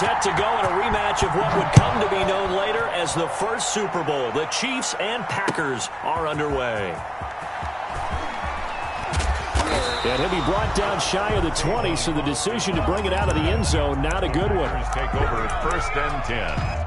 Set to go in a rematch of what would come to be known later as the first Super Bowl. The Chiefs and Packers are underway. And he'll be brought down shy of the 20, so the decision to bring it out of the end zone, not a good one. Take over at 1st and 10.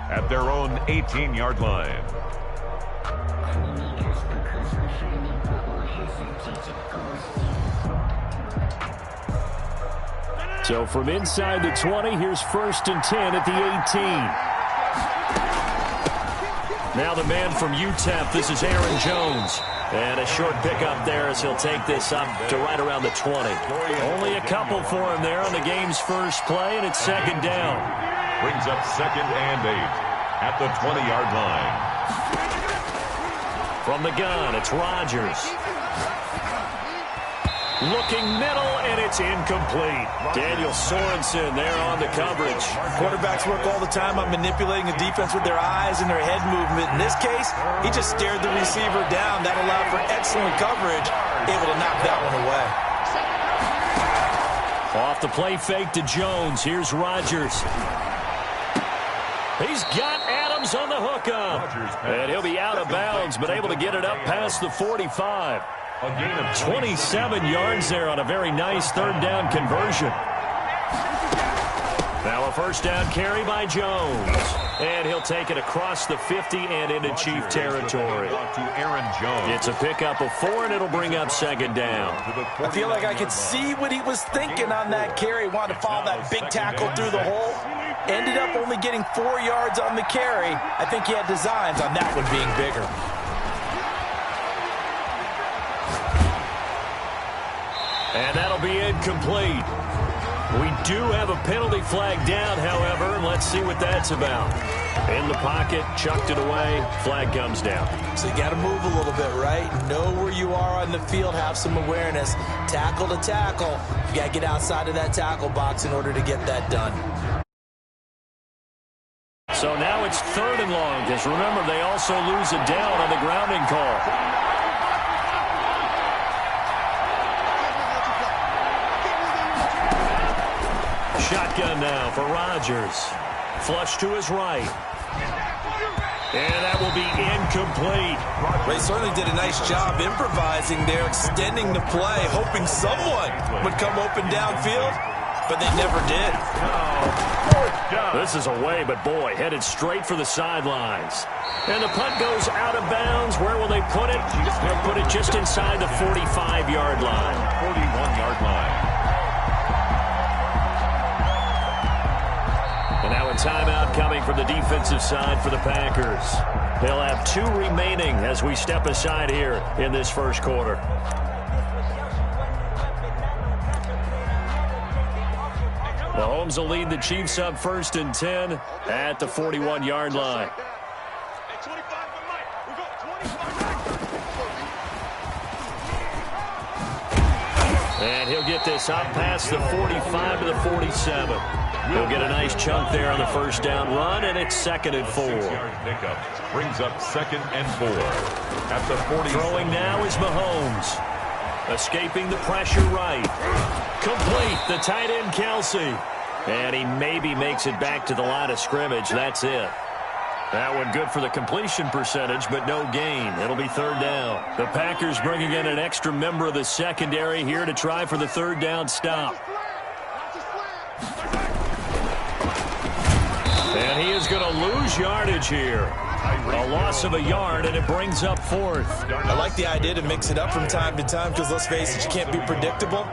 At their own 18-yard line. So from inside the 20, here's 1st and 10 at the 18. Now the man from UTEP, this is Aaron Jones. And a short pickup there as he'll take this up to right around the 20. Only a couple for him there on the game's first play, and it's 2nd down. Brings up 2nd and 8 at the 20-yard line. From the gun, it's Rodgers. Looking middle, and it's incomplete. Daniel Sorensen there on the coverage. Quarterbacks work all the time on manipulating the defense with their eyes and their head movement. In this case, he just stared the receiver down. That allowed for excellent coverage, able to knock that one away. Off the play fake to Jones. Here's Rodgers. He's got Adams on the hookup. And he'll be out of bounds, but able to get it up past the 45. A gain of 27 yards there on a very nice 3rd down conversion. Now a 1st down carry by Jones. And he'll take it across the 50 and into Chief territory. It's a pickup of 4, and it'll bring up 2nd down. I feel like I could see what he was thinking on that carry. Wanted to follow that big tackle through the hole. Ended up only getting 4 yards on the carry. I think he had designs on that one being bigger. And that'll be incomplete. We do have a penalty flag down, however, and let's see what that's about. In the pocket, chucked it away, flag comes down. So you got to move a little bit, right? Know where you are on the field, have some awareness. Tackle to tackle. You got to get outside of that tackle box in order to get that done. So now it's 3rd and long, because remember, they also lose a down on the grounding call. Shotgun now for Rodgers. Flush to his right. And that will be incomplete. They certainly did a nice job improvising there, extending the play, hoping someone would come open downfield, but they never did. This is away, but boy, headed straight for the sidelines. And the punt goes out of bounds. Where will they put it? They'll put it just inside the 45-yard line. 41-yard line. And now a timeout coming from the defensive side for the Packers. They'll have 2 remaining as we step aside here in this first quarter. Mahomes will lead the Chiefs up 1st and 10 at the 41-yard line. And he'll get this up past the 45 to the 47. He'll get a nice chunk there on the first down run, and it's 2nd and 4. Pickup brings up 2nd and 4. At the 40. Throwing now is Mahomes. Escaping the pressure right. Complete, the tight end Kelsey. And he maybe makes it back to the line of scrimmage. That's it. That one good for the completion percentage, but no gain. It'll be 3rd down. The Packers bringing in an extra member of the secondary here to try for the 3rd down stop. And he is going to lose yardage here. A loss of a yard, and it brings up 4th. I like the idea to mix it up from time to time because, let's face it, you can't be predictable.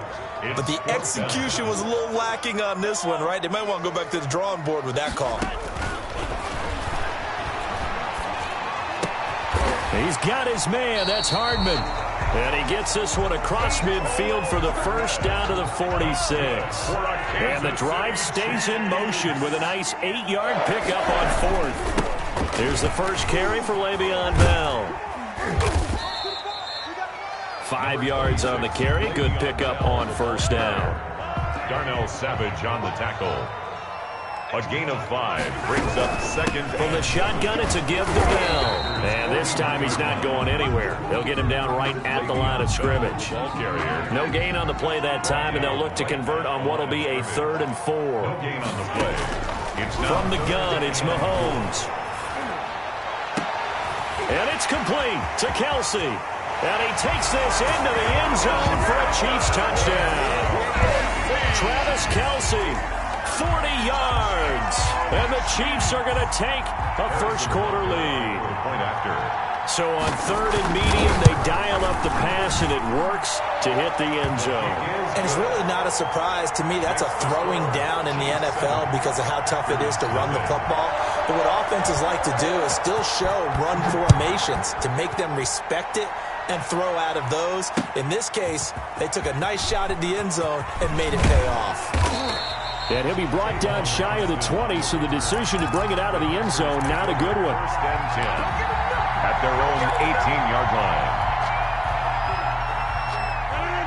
But the execution was a little lacking on this one, right? They might want to go back to the drawing board with that call. He's got his man. That's Hardman. And he gets this one across midfield for the first down to the 46. And the drive stays in motion with a nice 8-yard pickup on 4th. Here's the first carry for Le'Veon Bell. 5 yards on the carry. Good pickup on first down. Darnell Savage on the tackle. A gain of 5 brings up 2nd. From the shotgun, it's a give to Bell. And this time he's not going anywhere. They'll get him down right at the line of scrimmage. Ball carrier. No gain on the play that time, and they'll look to convert on what will be a 3rd and 4. No gain on the play. From the gun, it's Mahomes. And it's complete to Kelsey. And he takes this into the end zone for a Chiefs touchdown. Travis Kelsey, 40 yards. And the Chiefs are going to take a first-quarter lead. Point after. So on 3rd and medium, they dial up the pass, and it works to hit the end zone. And it's really not a surprise to me. That's a throwing down in the NFL because of how tough it is to run the football. But what offenses like to do is still show run formations to make them respect it and throw out of those. In this case, they took a nice shot at the end zone and made it pay off. And he'll be brought down shy of the 20, so the decision to bring it out of the end zone, not a good one. 1st and 10 at their own 18-yard line.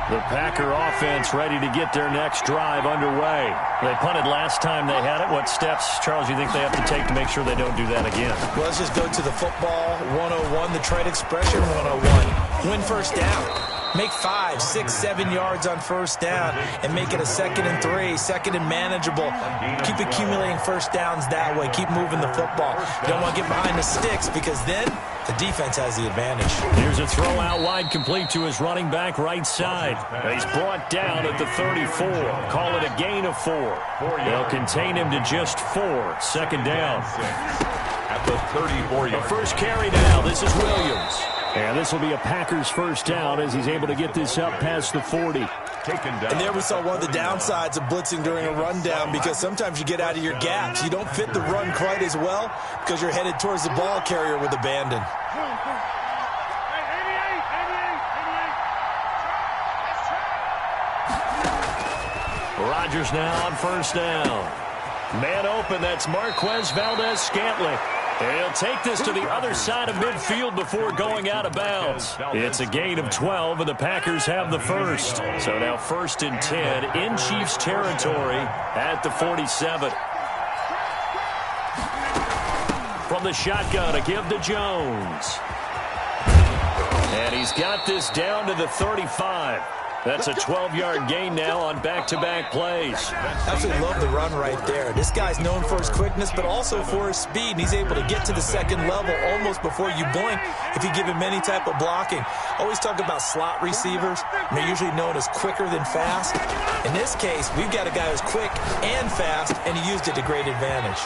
The Packer offense ready to get their next drive underway. They punted last time they had it. What steps, Charles, do you think they have to take to make sure they don't do that again? Well, let's just go to the football 101, the trade expression 101. Win first down. Make 5, 6, 7 yards on first down and make it a 2nd and 3, 2nd and manageable. Keep accumulating first downs that way. Keep moving the football. You don't want to get behind the sticks because then the defense has the advantage. Here's a throw out wide complete to his running back right side. He's brought down at the 34. Call it a gain of 4. They'll contain him to just 4. 2nd down. At the 34 yard. The first carry now. This is Williams. And this will be a Packers first down as he's able to get this up past the 40. Taken down. And there we saw one of the downsides of blitzing during a rundown because sometimes you get out of your gaps. You don't fit the run quite as well because you're headed towards the ball carrier with abandon. Rodgers now on first down. Man open, that's Marquez Valdez-Scantling. He'll take this to the other side of midfield before going out of bounds. It's a gain of 12, and the Packers have the first. So now 1st and 10 in Chiefs territory at the 47. From the shotgun, a give to Jones. And he's got this down to the 35. That's a 12-yard gain now on back-to-back plays. Absolutely love the run right there. This guy's known for his quickness, but also for his speed. And he's able to get to the 2nd level almost before you blink if you give him any type of blocking. Always talk about slot receivers. They're usually known as quicker than fast. In this case, we've got a guy who's quick and fast, and he used it to great advantage.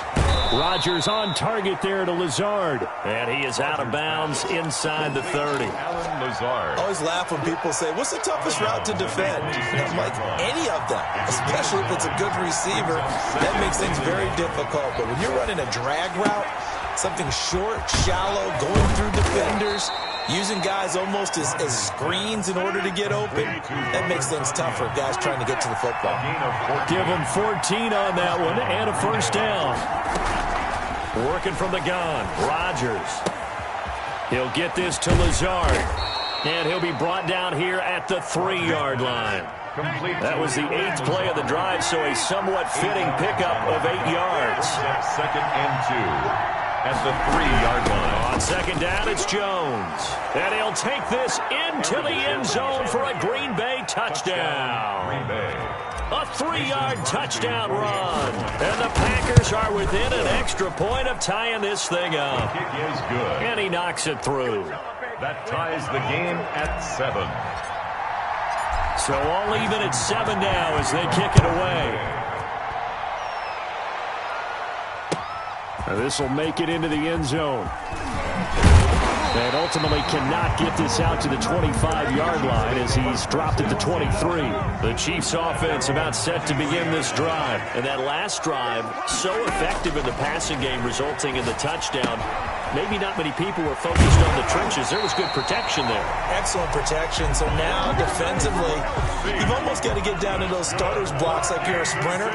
Rodgers on target there to Lazard. And he is out of bounds inside the 30. Alan Lazard. I always laugh when people say, what's the toughest route to defend? And I'm like, any of them, especially if it's a good receiver. That makes things very difficult. But when you're running a drag route, something short, shallow, going through defenders, using guys almost as screens in order to get open, that makes things tougher, guys trying to get to the football. Give him 14 on that one and a first down. Working from the gun, Rodgers. He'll get this to Lazard. And he'll be brought down here at the 3-yard line. That was the 8th play of the drive, so a somewhat fitting pickup of 8 yards. Second and 2 at the 3-yard line. On second down, it's Jones. And he'll take this into the end zone for a Green Bay touchdown. Green Bay. A 3-yard touchdown run. And the Packers are within an extra point of tying this thing up. Kick is good. And he knocks it through. That ties the game at 7. So all even at 7 now as they kick it away. This will make it into the end zone. And ultimately cannot get this out to the 25-yard line as he's dropped at the 23. The Chiefs offense about set to begin this drive. And that last drive, so effective in the passing game, resulting in the touchdown. Maybe not many people were focused on the trenches. There was good protection there. Excellent protection. So now, defensively, you've almost got to get down to those starters blocks like you're a sprinter.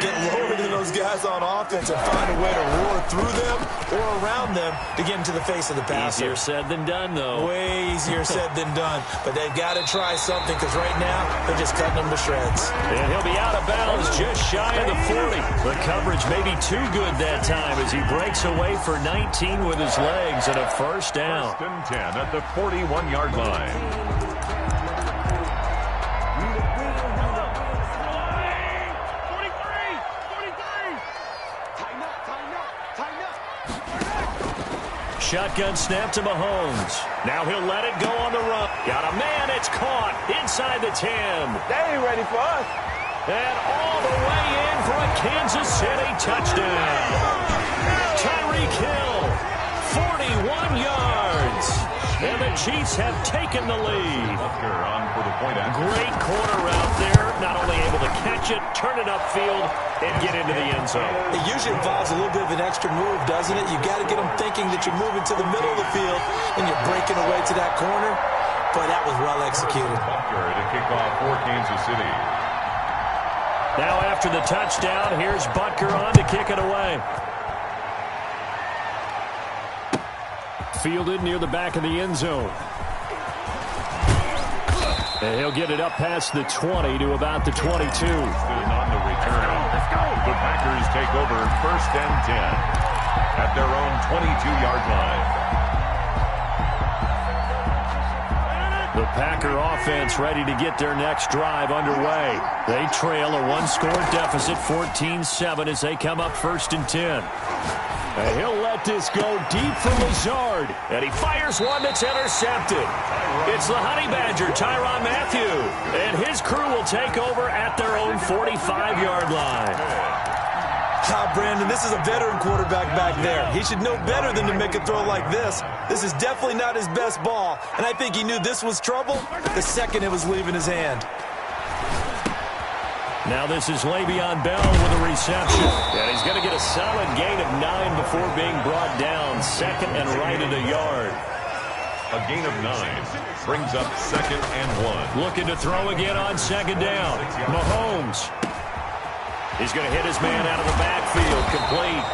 Get lower than those guys on offense and find a way to roar through them or around them to get into the face of the passer. Easier said than done, though. Way easier said than done. But they've got to try something because right now, they're just cutting them to shreds. And he'll be out of bounds just shy of the 40. The coverage may be too good that time as he breaks away for 19 with his legs and a first down. First and 10 at the 41-yard line. Shotgun snap to Mahomes. Now he'll let it go on the run. Got a man, it's caught inside the 10. They ain't ready for us. And all the way in for a Kansas City touchdown. Tyreek Hill, 41 yards. And the Chiefs have taken the lead. On for the point after. Great corner route there. Not only able to catch it, turn it upfield, and get into the end zone. It usually involves a little bit of an extra move, doesn't it? You got to get them thinking that you're moving to the middle of the field and you're breaking away to that corner. Boy, that was well executed. Butker to kick off for Kansas City. Now after the touchdown, here's Butker on to kick it away. Fielded near the back of the end zone. And he'll get it up past the 20 to about the 22. On the return. The Packers take over first and 10 at their own 22-yard line. The Packer offense ready to get their next drive underway. They trail a one-score deficit, 14-7, as they come up first and 10. And he'll let this go deep for Lazard. And he fires one that's intercepted. It's the Honey Badger, Tyrann Mathieu. And his crew will take over at their own 45-yard line. Brandon, this is a veteran quarterback back there. He should know better than to make a throw like this. This is definitely not his best ball. And I think he knew this was trouble the second it was leaving his hand. Now this is Le'Veon Bell with a reception. And he's going to get a solid gain of 9 before being brought down. Second and right at a yard. A gain of 9 brings up second and 1. Looking to throw again on second down. Mahomes. He's going to hit his man out of the backfield. Complete.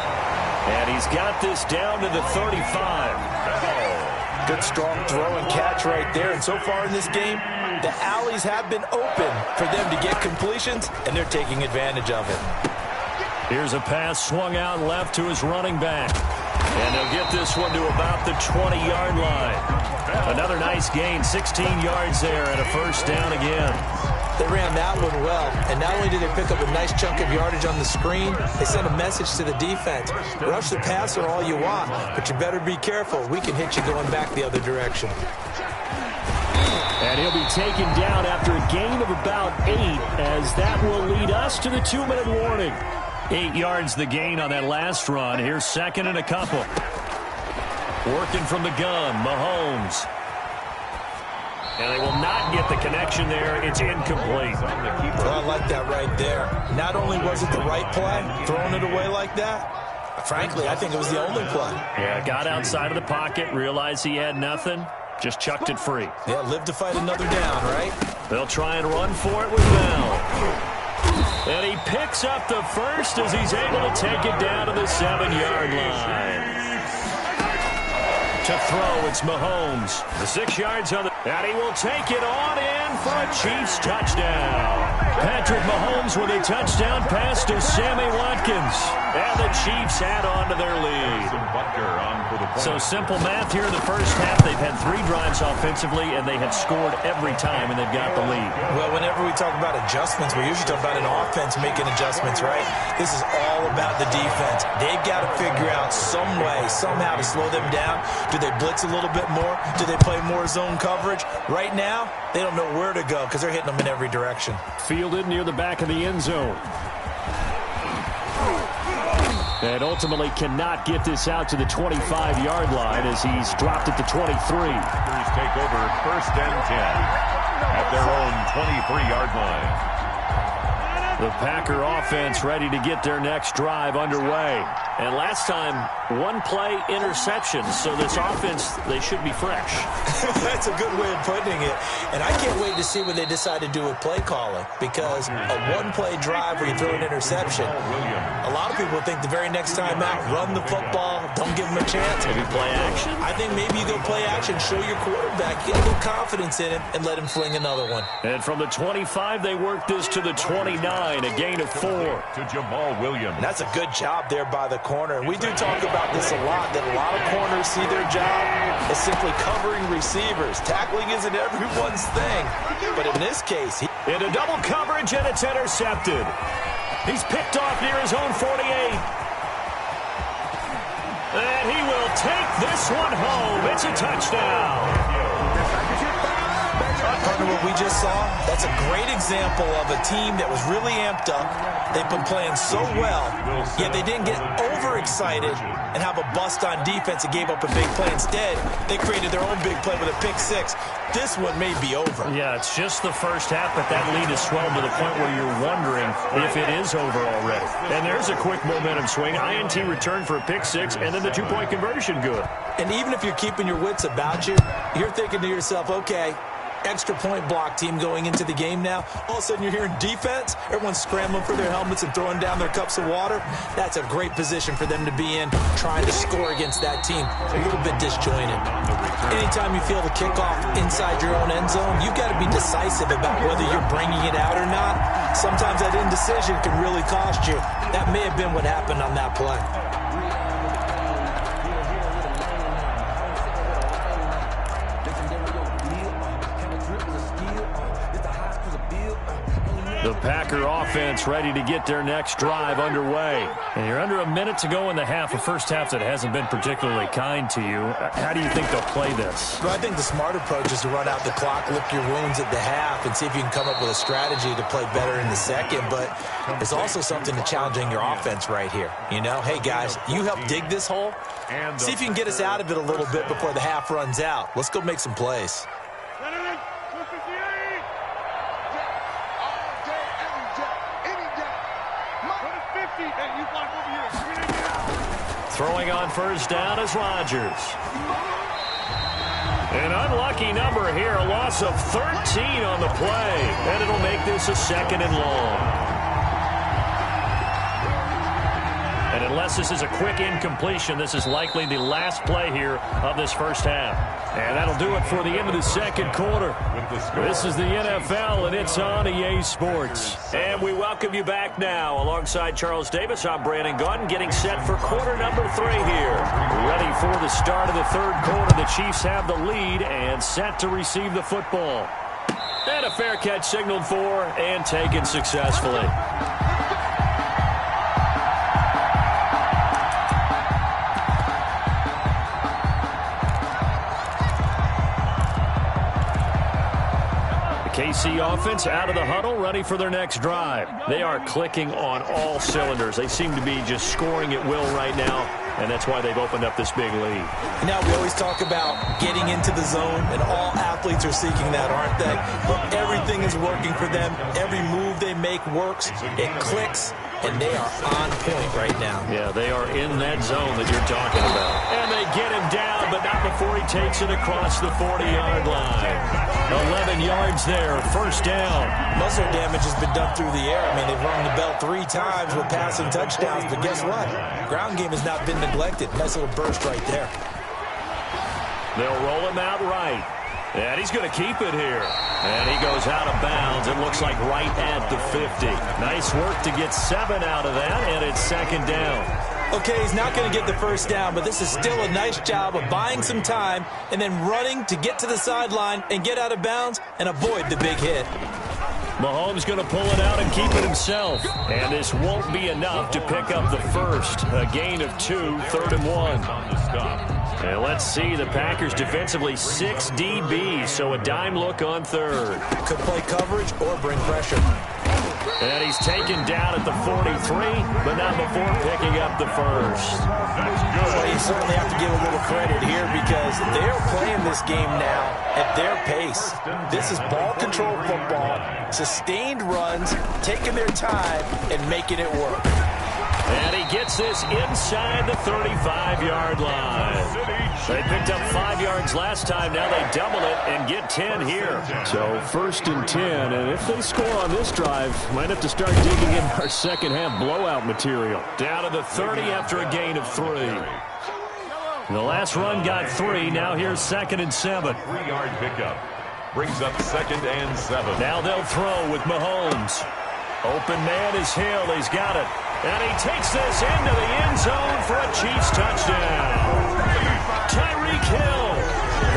And he's got this down to the 35. Good strong throw and catch right there. And so far in this game, the alleys have been open for them to get completions, and they're taking advantage of it. Here's a pass swung out left to his running back. And they'll get this one to about the 20-yard line. Another nice gain, 16 yards there and a first down again. They ran that one well, and not only did they pick up a nice chunk of yardage on the screen, they sent a message to the defense. Rush the passer all you want, but you better be careful. We can hit you going back the other direction. And he'll be taken down after a gain of about 8, as that will lead us to the 2-minute warning. 8 yards the gain on that last run. Here's second and a couple. Working from the gun, Mahomes. And they will not get the connection there. It's incomplete. Well, I like that right there. Not only was it the right play, throwing it away like that, frankly, I think it was the only play. Yeah, got outside of the pocket, realized he had nothing, just chucked it free. Yeah, live to fight another down, right? They'll try and run for it with Bell. And he picks up the first as he's able to take it down to the 7-yard line. To throw, it's Mahomes. The 6 yards on the... And he will take it on in for a Chiefs touchdown. Patrick Mahomes with a touchdown pass to Sammy Watkins. And the Chiefs add on to their lead. So simple math here in the first half. They've had 3 drives offensively, and they have scored every time, and they've got the lead. Well, whenever we talk about adjustments, we usually talk about an offense making adjustments, right? This is all about the defense. They've got to figure out some way, somehow to slow them down. Do they blitz a little bit more? Do they play more zone coverage? Right now, they don't know where to go because they're hitting them in every direction. Fielded near the back of the end zone. And ultimately cannot get this out to the 25-yard line as he's dropped at the 23. Packers take over 1st and 10 at their own 23-yard line. The Packer offense ready to get their next drive underway. And last time, 1-play interception. So this offense, they should be fresh. That's a good way of putting it. And I can't wait to see what they decide to do with play calling. Because a 1-play drive where you throw an interception, a lot of people think the very next time out, run the football, don't give them a chance. Maybe play action? I think maybe you go play action, show your quarterback, get a little confidence in him, and let him fling another one. And from the 25, they work this to the 29, a gain of 4. To Jamal Williams. And that's a good job there by the corner. And we do talk about this a lot, that a lot of corners see their job as simply covering receivers. Tackling isn't everyone's thing. But in this case, into double coverage, and it's intercepted. He's picked off near his own 48. And he will take this one home. It's a touchdown. Partner, what we just saw, that's a great example of a team that was really amped up. They've been playing so well, yet they didn't get overexcited and have a bust on defense and gave up a big play. Instead, they created their own big play with a pick 6. This one may be over. Yeah, it's just the first half, but that lead has swelled to the point where you're wondering if it is over already. And there's a quick momentum swing. INT return for a pick 6, and then the 2-point conversion good. And even if you're keeping your wits about you, you're thinking to yourself, okay, extra point block team going into the game now. All of a sudden you're hearing defense. Everyone's scrambling for their helmets and throwing down their cups of water. That's a great position for them to be in, trying to score against that team. A little bit disjointed. Anytime you feel the kickoff inside your own end zone, you've got to be decisive about whether you're bringing it out or not. Sometimes that indecision can really cost you. That may have been what happened on that play. The Packer offense ready to get their next drive underway. And you're under a minute to go in the half, a first half that hasn't been particularly kind to you. How do you think they'll play this? Well, I think the smart approach is to run out the clock, lick your wounds at the half, and see if you can come up with a strategy to play better in the second. But there's also something to challenging your offense right here. You know, hey, guys, you help dig this hole. See if you can get us out of it a little bit before the half runs out. Let's go make some plays. Throwing on first down is Rodgers. An unlucky number here, a loss of 13 on the play. And it'll make this a 2nd and long. And unless this is a quick incompletion, this is likely the last play here of this first half. And that'll do it for the end of the second quarter. This is the NFL, and it's on EA Sports. And we welcome you back now. Alongside Charles Davis, I'm Brandon Gaudin, getting set for quarter number 3 here. Ready for the start of the third quarter. The Chiefs have the lead and set to receive the football. And a fair catch signaled for and taken successfully. KC offense out of the huddle, ready for their next drive. They are clicking on all cylinders. They seem to be just scoring at will right now, and that's why they've opened up this big lead. Now, we always talk about getting into the zone, and all athletes are seeking that, aren't they? But everything is working for them. Every move they make works. It clicks, and they are on point right now. Yeah, they are in that zone that you're talking about. And they get him down, but not before he takes it across the 40-yard line. 11 yards there, first down. Muscle damage has been done through the air. I mean, they've rung the bell 3 times with passing touchdowns, but guess what? Ground game has not been neglected. Nice little burst right there. They'll roll him out right. And he's going to keep it here. And he goes out of bounds. It looks like right at the 50. Nice work to get 7 out of that, and it's second down. Okay, he's not going to get the first down, but this is still a nice job of buying some time and then running to get to the sideline and get out of bounds and avoid the big hit. Mahomes going to pull it out and keep it himself. And this won't be enough to pick up the first. A gain of 2, 3rd and 1. And let's see, the Packers defensively 6 DBs, so a dime look on 3rd. Could play coverage or bring pressure. And he's taken down at the 43, but not before picking up the first. Well, you certainly have to give a little credit here because they're playing this game now at their pace. This is ball control football, sustained runs, taking their time and making it work. And he gets this inside the 35-yard line. They picked up 5 yards last time. Now they double it and get 10 here. So 1st and 10. And if they score on this drive, might have to start digging in our second-half blowout material. Down to the 30 after a gain of 3. The last run got 3. Now here's 2nd and 7. 3-yard pickup. Brings up 2nd and 7. Now they'll throw with Mahomes. Open man is Hill. He's got it. And he takes this into the end zone for a Chiefs touchdown. Tyreek Hill,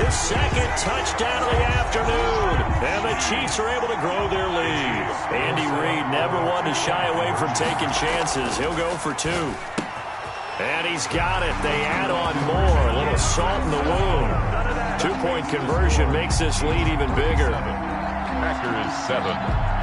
his 2nd touchdown of the afternoon. And the Chiefs are able to grow their lead. Andy Reid never one to shy away from taking chances. He'll go for 2. And he's got it. They add on more. A little salt in the wound. 2-point conversion makes this lead even bigger. Packers 7.